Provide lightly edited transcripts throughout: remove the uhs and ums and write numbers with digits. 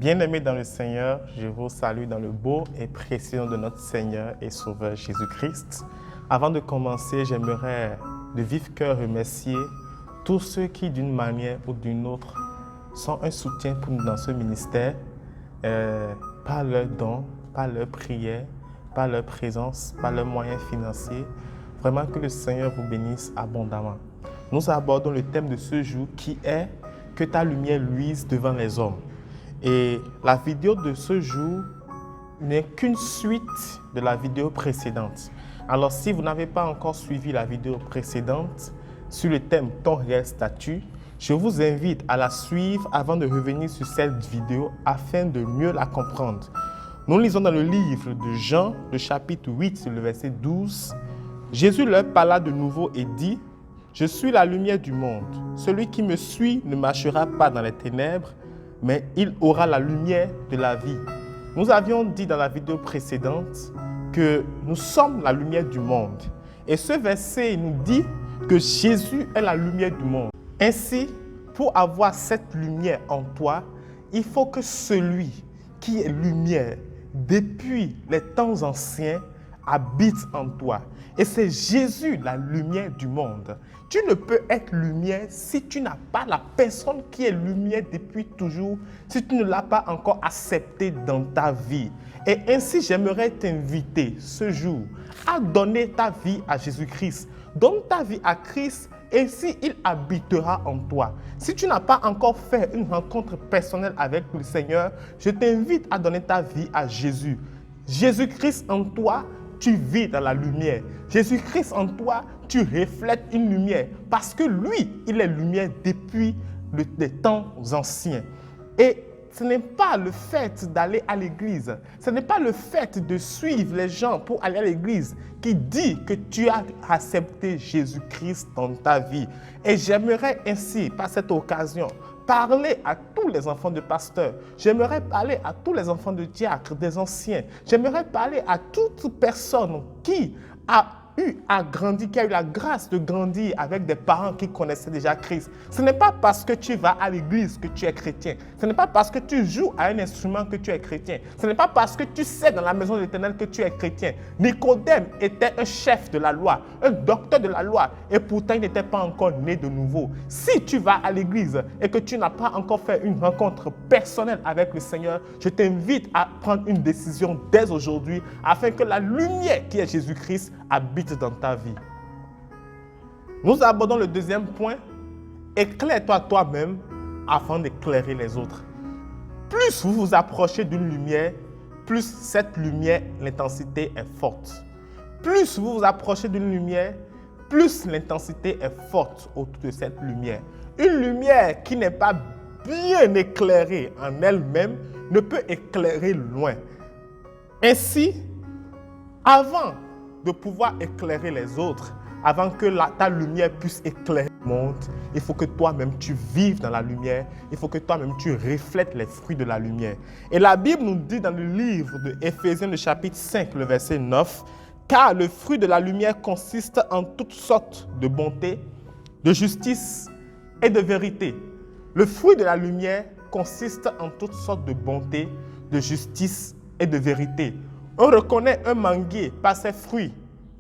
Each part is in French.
Bien-aimés dans le Seigneur, je vous salue dans le beau et précieux nom de notre Seigneur et Sauveur Jésus-Christ. Avant de commencer, j'aimerais de vif cœur remercier tous ceux qui, d'une manière ou d'une autre, sont un soutien pour nous dans ce ministère, par leurs dons, par leurs prières, par leur présence, par leurs moyens financiers. Vraiment que le Seigneur vous bénisse abondamment. Nous abordons le thème de ce jour qui est « Que ta lumière luise devant les hommes ». Et la vidéo de ce jour n'est qu'une suite de la vidéo précédente. Alors, si vous n'avez pas encore suivi la vidéo précédente sur le thème « Ton réel statut », je vous invite à la suivre avant de revenir sur cette vidéo afin de mieux la comprendre. Nous lisons dans le livre de Jean, le chapitre 8, le verset 12. Jésus leur parla de nouveau et dit « Je suis la lumière du monde. Celui qui me suit ne marchera pas dans les ténèbres, mais il aura la lumière de la vie. » Nous avions dit dans la vidéo précédente que nous sommes la lumière du monde. Et ce verset nous dit que Jésus est la lumière du monde. Ainsi, pour avoir cette lumière en toi, il faut que celui qui est lumière depuis les temps anciens habite en toi. Et c'est Jésus, la lumière du monde. Tu ne peux être lumière si tu n'as pas la personne qui est lumière depuis toujours, si tu ne l'as pas encore accepté dans ta vie. Et ainsi, j'aimerais t'inviter ce jour à donner ta vie à Jésus-Christ. Donne ta vie à Christ, ainsi il habitera en toi. Si tu n'as pas encore fait une rencontre personnelle avec le Seigneur, je t'invite à donner ta vie à Jésus. Jésus-Christ en toi, tu vis dans la lumière. Jésus-Christ en toi, tu reflètes une lumière parce que lui, il est lumière depuis les temps anciens. Et ce n'est pas le fait d'aller à l'église, ce n'est pas le fait de suivre les gens pour aller à l'église qui dit que tu as accepté Jésus-Christ dans ta vie. Et j'aimerais ainsi, par cette occasion, parler à tous les enfants de pasteurs. J'aimerais parler à tous les enfants de diacres, des anciens. J'aimerais parler à toute personne qui a grandi, qui a eu la grâce de grandir avec des parents qui connaissaient déjà Christ. Ce n'est pas parce que tu vas à l'église que tu es chrétien. Ce n'est pas parce que tu joues à un instrument que tu es chrétien. Ce n'est pas parce que tu sais dans la maison de l'Éternel que tu es chrétien. Nicodème était un chef de la loi, un docteur de la loi, et pourtant il n'était pas encore né de nouveau. Si tu vas à l'église et que tu n'as pas encore fait une rencontre personnelle avec le Seigneur, je t'invite à prendre une décision dès aujourd'hui afin que la lumière qui est Jésus-Christ habite dans ta vie. Nous abordons le deuxième point. Éclaire-toi toi-même afin d'éclairer les autres. Plus vous vous approchez d'une lumière, plus cette lumière, l'intensité est forte. Plus vous vous approchez d'une lumière, plus l'intensité est forte autour de cette lumière. Une lumière qui n'est pas bien éclairée en elle-même ne peut éclairer loin. Ainsi, avant de pouvoir éclairer les autres, avant que ta lumière puisse éclairer le monde, il faut que toi-même tu vives dans la lumière, il faut que toi-même tu reflètes les fruits de la lumière. Et la Bible nous dit dans le livre de Éphésiens, le chapitre 5, le verset 9, « Car le fruit de la lumière consiste en toutes sortes de bonté, de justice et de vérité. » Le fruit de la lumière consiste en toutes sortes de bonté, de justice et de vérité. On reconnaît un manguier par ses fruits,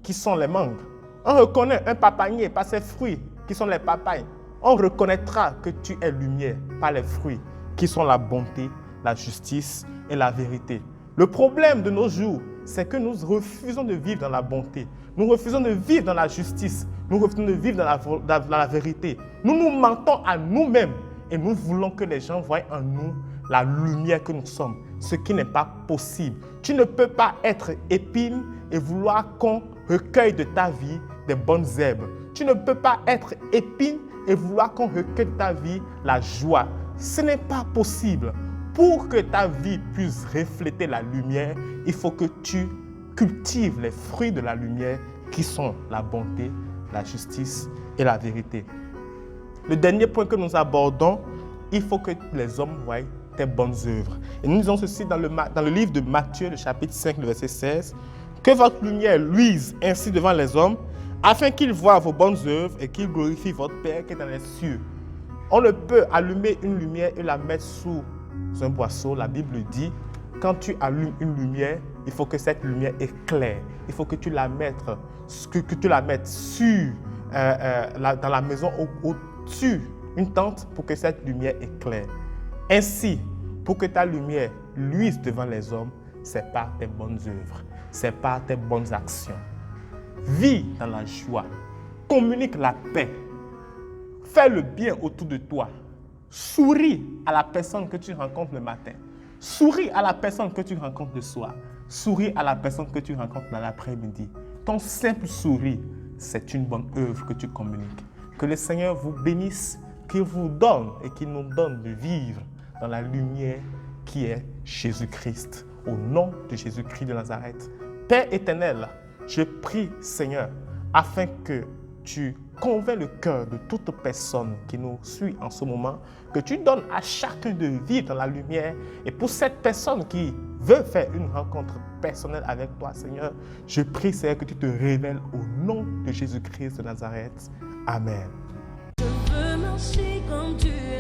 qui sont les mangues. On reconnaît un papaynier par ses fruits, qui sont les papayes. On reconnaîtra que tu es lumière par les fruits, qui sont la bonté, la justice et la vérité. Le problème de nos jours, c'est que nous refusons de vivre dans la bonté. Nous refusons de vivre dans la justice. Nous refusons de vivre dans la vérité. Nous nous mentons à nous-mêmes et nous voulons que les gens voient en nous la lumière que nous sommes, ce qui n'est pas possible. Tu ne peux pas être épine et vouloir qu'on recueille de ta vie des bonnes herbes. Tu ne peux pas être épine et vouloir qu'on recueille de ta vie la joie. Ce n'est pas possible. Pour que ta vie puisse refléter la lumière, il faut que tu cultives les fruits de la lumière qui sont la bonté, la justice et la vérité. Le dernier point que nous abordons, il faut que les hommes voient tes bonnes œuvres. Et nous lisons ceci dans le livre de Matthieu, le chapitre 5, le verset 16. « Que votre lumière luise ainsi devant les hommes, afin qu'ils voient vos bonnes œuvres et qu'ils glorifient votre Père qui est dans les cieux. » On ne peut allumer une lumière et la mettre sous un boisseau, la Bible dit, quand tu allumes une lumière, il faut que cette lumière éclaire. Il faut que tu la mettes, sur, dans la maison au-dessus, une tente pour que cette lumière éclaire. Ainsi, pour que ta lumière luise devant les hommes, c'est par tes bonnes œuvres, c'est par tes bonnes actions. Vis dans la joie, communique la paix, fais le bien autour de toi, souris à la personne que tu rencontres le matin, souris à la personne que tu rencontres le soir, souris à la personne que tu rencontres dans l'après-midi. Ton simple sourire, c'est une bonne œuvre que tu communiques. Que le Seigneur vous bénisse, qu'il vous donne et qu'il nous donne de vivre dans la lumière qui est Jésus-Christ. Au nom de Jésus-Christ de Nazareth. Père éternel, je prie, Seigneur, afin que tu convaincs le cœur de toute personne qui nous suit en ce moment, que tu donnes à chacun de vivre dans la lumière. Et pour cette personne qui veut faire une rencontre personnelle avec toi, Seigneur, je prie, Seigneur, que tu te révèles au nom de Jésus-Christ de Nazareth. Amen. Je veux marcher comme tu es.